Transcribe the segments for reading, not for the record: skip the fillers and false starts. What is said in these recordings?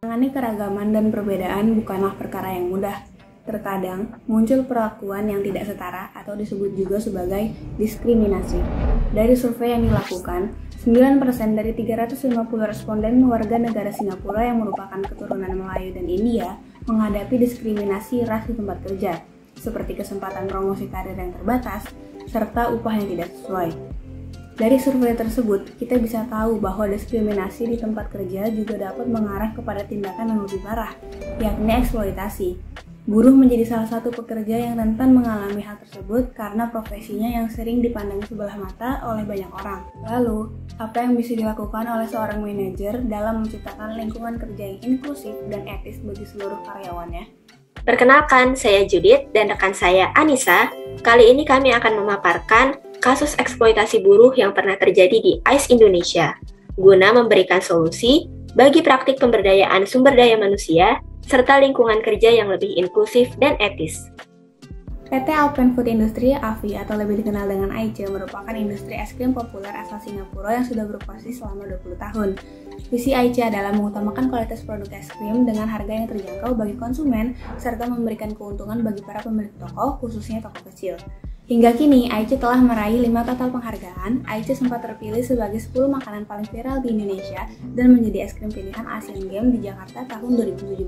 Menangani keragaman dan perbedaan bukanlah perkara yang mudah. Terkadang muncul perlakuan yang tidak setara atau disebut juga sebagai diskriminasi. Dari survei yang dilakukan, 9% dari 350 responden warga negara Singapura yang merupakan keturunan Melayu dan India menghadapi diskriminasi ras di tempat kerja, seperti kesempatan promosi karir yang terbatas, serta upah yang tidak sesuai. Dari survei tersebut, kita bisa tahu bahwa diskriminasi di tempat kerja juga dapat mengarah kepada tindakan yang lebih parah, yakni eksploitasi. Buruh menjadi salah satu pekerja yang rentan mengalami hal tersebut karena profesinya yang sering dipandang sebelah mata oleh banyak orang. Lalu, apa yang bisa dilakukan oleh seorang manajer dalam menciptakan lingkungan kerja yang inklusif dan etis bagi seluruh karyawannya? Perkenalkan, saya Judith dan rekan saya Anissa. Kali ini kami akan memaparkan kasus eksploitasi buruh yang pernah terjadi di ICE Indonesia, guna memberikan solusi bagi praktik pemberdayaan sumber daya manusia, serta lingkungan kerja yang lebih inklusif dan etis. PT Alpen Food Industry (AFI) atau lebih dikenal dengan AICE merupakan industri es krim populer asal Singapura yang sudah beroperasi selama 20 tahun. Visi AICE adalah mengutamakan kualitas produk es krim dengan harga yang terjangkau bagi konsumen, serta memberikan keuntungan bagi para pemilik toko, khususnya toko kecil. Hingga kini, AICE telah meraih 5 total penghargaan. AICE sempat terpilih sebagai 10 makanan paling viral di Indonesia dan menjadi es krim pilihan Asian Games di Jakarta tahun 2017.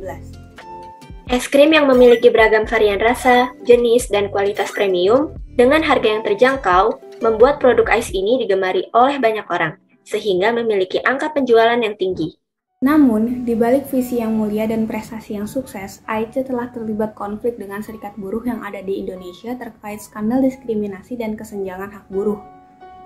Es krim yang memiliki beragam varian rasa, jenis, dan kualitas premium dengan harga yang terjangkau membuat produk AICE ini digemari oleh banyak orang, sehingga memiliki angka penjualan yang tinggi. Namun, di balik visi yang mulia dan prestasi yang sukses, AICE telah terlibat konflik dengan serikat buruh yang ada di Indonesia terkait skandal diskriminasi dan kesenjangan hak buruh.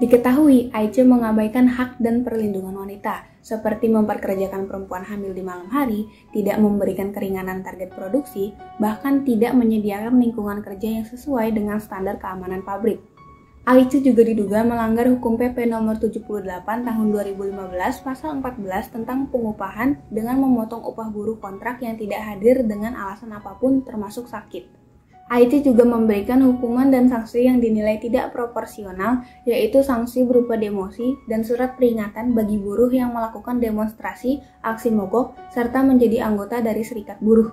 Diketahui, AICE mengabaikan hak dan perlindungan wanita, seperti memperkerjakan perempuan hamil di malam hari, tidak memberikan keringanan target produksi, bahkan tidak menyediakan lingkungan kerja yang sesuai dengan standar keamanan pabrik. AICE juga diduga melanggar hukum PP nomor 78 tahun 2015 pasal 14 tentang pengupahan dengan memotong upah buruh kontrak yang tidak hadir dengan alasan apapun termasuk sakit. AICE juga memberikan hukuman dan sanksi yang dinilai tidak proporsional, yaitu sanksi berupa demosi dan surat peringatan bagi buruh yang melakukan demonstrasi, aksi mogok, serta menjadi anggota dari serikat buruh.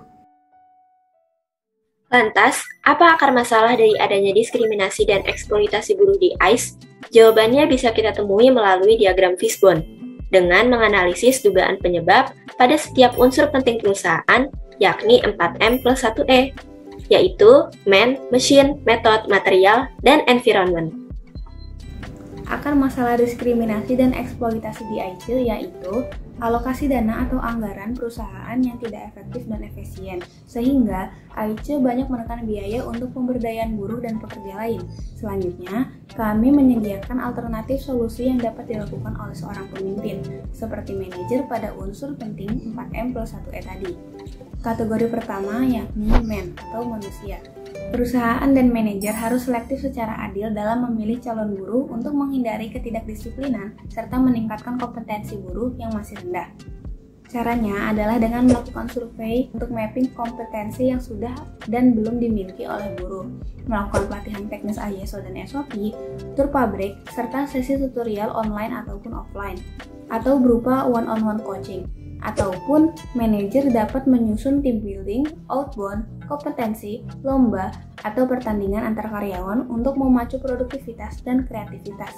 Lantas, apa akar masalah dari adanya diskriminasi dan eksploitasi buruh di ICE? Jawabannya bisa kita temui melalui diagram fishbone, dengan menganalisis dugaan penyebab pada setiap unsur penting perusahaan, yakni 4M plus 1E, yaitu man, machine, method, material, dan environment. Akar masalah diskriminasi dan eksploitasi di AICE yaitu alokasi dana atau anggaran perusahaan yang tidak efektif dan efisien, sehingga AICE banyak menekan biaya untuk pemberdayaan buruh dan pekerja lain. Selanjutnya, kami menyediakan alternatif solusi yang dapat dilakukan oleh seorang pemimpin, seperti manajer pada unsur penting 4M plus 1E tadi. Kategori pertama yakni man atau manusia. Perusahaan dan manajer harus selektif secara adil dalam memilih calon buruh untuk menghindari ketidakdisiplinan serta meningkatkan kompetensi buruh yang masih rendah. Caranya adalah dengan melakukan survei untuk mapping kompetensi yang sudah dan belum dimiliki oleh buruh, melakukan pelatihan teknis ISO dan SOP, tur pabrik, serta sesi tutorial online ataupun offline, atau berupa one-on-one coaching. Ataupun manajer dapat menyusun team building, outbound, kompetensi, lomba, atau pertandingan antar karyawan untuk memacu produktivitas dan kreativitas.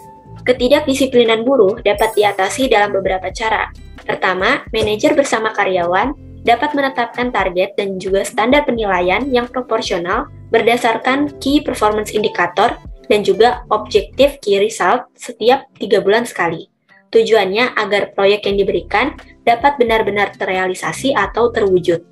Ketidakdisiplinan buruh dapat diatasi dalam beberapa cara. Pertama, manajer bersama karyawan dapat menetapkan target dan juga standar penilaian yang proporsional berdasarkan Key Performance Indicator dan juga Objective Key Result setiap 3 bulan sekali. Tujuannya agar proyek yang diberikan dapat benar-benar terrealisasi atau terwujud.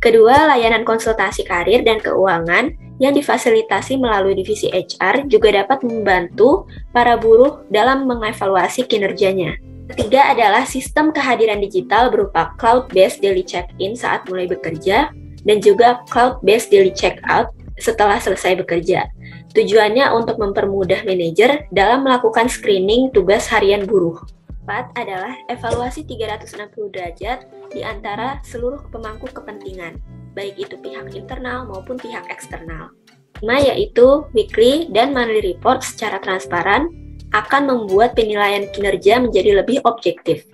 Kedua, layanan konsultasi karir dan keuangan yang difasilitasi melalui divisi HR juga dapat membantu para buruh dalam mengevaluasi kinerjanya. Ketiga adalah sistem kehadiran digital berupa cloud-based daily check-in saat mulai bekerja dan juga cloud-based daily check-out setelah selesai bekerja. Tujuannya untuk mempermudah manajer dalam melakukan screening tugas harian buruh. 4 adalah evaluasi 360 derajat di antara seluruh pemangku kepentingan, baik itu pihak internal maupun pihak eksternal. 5 yaitu weekly dan monthly report secara transparan akan membuat penilaian kinerja menjadi lebih objektif.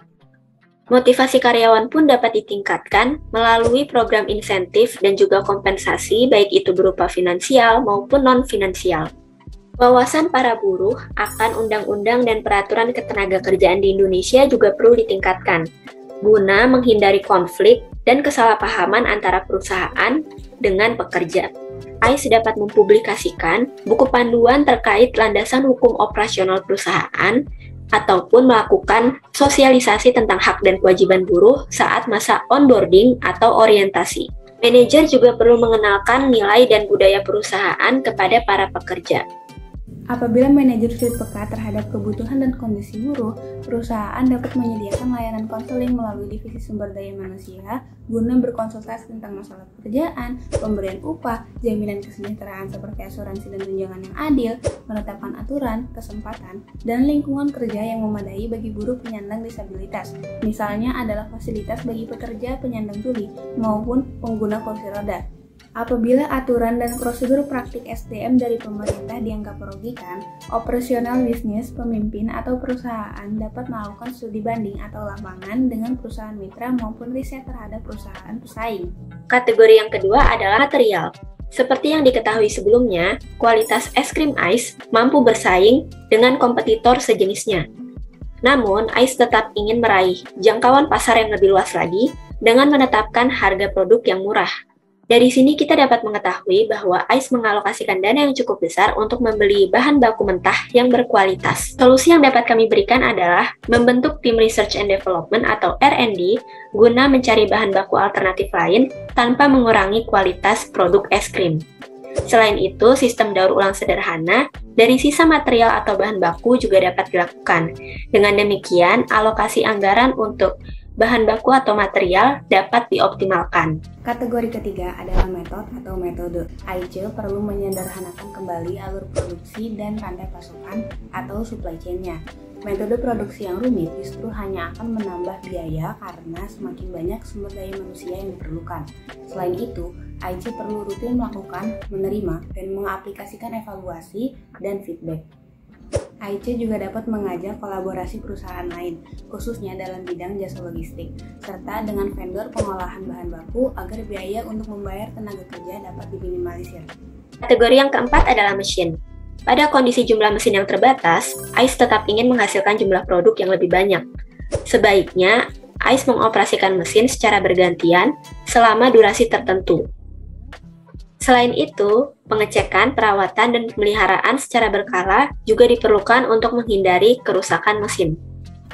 Motivasi karyawan pun dapat ditingkatkan melalui program insentif dan juga kompensasi, baik itu berupa finansial maupun non-finansial. Wawasan para buruh akan undang-undang dan peraturan ketenagakerjaan di Indonesia juga perlu ditingkatkan, guna menghindari konflik dan kesalahpahaman antara perusahaan dengan pekerja. AIS dapat mempublikasikan buku panduan terkait landasan hukum operasional perusahaan ataupun melakukan sosialisasi tentang hak dan kewajiban buruh saat masa onboarding atau orientasi. Manajer juga perlu mengenalkan nilai dan budaya perusahaan kepada para pekerja. Apabila manajer sudah peka terhadap kebutuhan dan kondisi buruh, perusahaan dapat menyediakan layanan konseling melalui divisi sumber daya manusia guna berkonsultasi tentang masalah pekerjaan, pemberian upah, jaminan kesejahteraan seperti asuransi dan tunjangan yang adil, menetapkan aturan, kesempatan, dan lingkungan kerja yang memadai bagi buruh penyandang disabilitas. Misalnya adalah fasilitas bagi pekerja penyandang tuli maupun pengguna kursi roda. Apabila aturan dan prosedur praktik SDM dari pemerintah dianggap merugikan, operasional bisnis, pemimpin, atau perusahaan dapat melakukan studi banding atau lapangan dengan perusahaan mitra maupun riset terhadap perusahaan pesaing. Kategori yang kedua adalah material. Seperti yang diketahui sebelumnya, kualitas es krim AIS mampu bersaing dengan kompetitor sejenisnya. Namun, AIS tetap ingin meraih jangkauan pasar yang lebih luas lagi dengan menetapkan harga produk yang murah. Dari sini kita dapat mengetahui bahwa AIS mengalokasikan dana yang cukup besar untuk membeli bahan baku mentah yang berkualitas. Solusi yang dapat kami berikan adalah membentuk tim Research and Development atau R&D guna mencari bahan baku alternatif lain tanpa mengurangi kualitas produk es krim. Selain itu, sistem daur ulang sederhana dari sisa material atau bahan baku juga dapat dilakukan. Dengan demikian, alokasi anggaran untuk bahan baku atau material dapat dioptimalkan. Kategori ketiga adalah metode. AIC perlu menyederhanakan kembali alur produksi dan rantai pasokan atau supply chain-nya. Metode produksi yang rumit justru hanya akan menambah biaya karena semakin banyak sumber daya manusia yang diperlukan. Selain itu, AIC perlu rutin melakukan, menerima, dan mengaplikasikan evaluasi dan feedback. AIC juga dapat mengajak kolaborasi perusahaan lain, khususnya dalam bidang jasa logistik, serta dengan vendor pengolahan bahan baku agar biaya untuk membayar tenaga kerja dapat diminimalisir. Kategori yang keempat adalah mesin. Pada kondisi jumlah mesin yang terbatas, AIS tetap ingin menghasilkan jumlah produk yang lebih banyak. Sebaiknya, AIS mengoperasikan mesin secara bergantian selama durasi tertentu. Selain itu, pengecekan, perawatan, dan pemeliharaan secara berkala juga diperlukan untuk menghindari kerusakan mesin.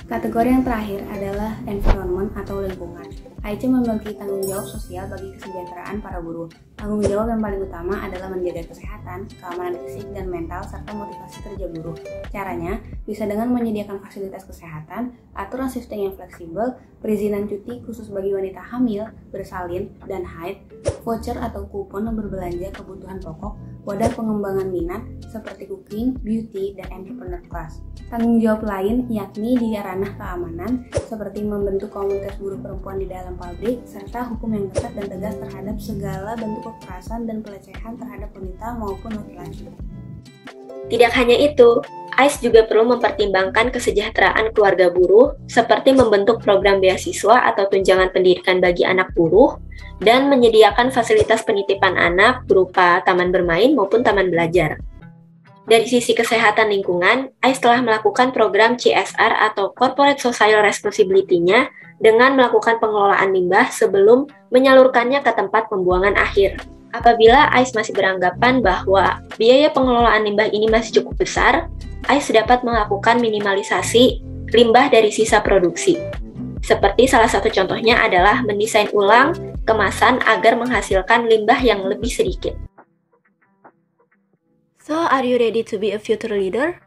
Kategori yang terakhir adalah environment atau lingkungan. AIC memiliki tanggung jawab sosial bagi kesejahteraan para buruh. Tanggung jawab yang paling utama adalah menjaga kesehatan, keamanan fisik dan mental, serta motivasi kerja buruh. Caranya bisa dengan menyediakan fasilitas kesehatan, aturan shifting yang fleksibel, perizinan cuti khusus bagi wanita hamil, bersalin, dan haid, voucher atau kupon berbelanja kebutuhan pokok, wadah pengembangan minat seperti cooking, beauty, dan entrepreneur class. Tanggung jawab lain yakni di ranah keamanan seperti membentuk komunitas buruh perempuan di dalam pabrik, serta hukum yang ketat dan tegas terhadap segala bentuk kekerasan dan pelecehan terhadap wanita maupun laki-laki. Tidak hanya itu, AIS juga perlu mempertimbangkan kesejahteraan keluarga buruh seperti membentuk program beasiswa atau tunjangan pendidikan bagi anak buruh dan menyediakan fasilitas penitipan anak berupa taman bermain maupun taman belajar. Dari sisi kesehatan lingkungan, AIS telah melakukan program CSR atau Corporate Social Responsibility-nya dengan melakukan pengelolaan limbah sebelum menyalurkannya ke tempat pembuangan akhir. Apabila AIS masih beranggapan bahwa biaya pengelolaan limbah ini masih cukup besar, AIS dapat melakukan minimalisasi limbah dari sisa produksi. Seperti salah satu contohnya adalah mendesain ulang kemasan agar menghasilkan limbah yang lebih sedikit. So, are you ready to be a future leader?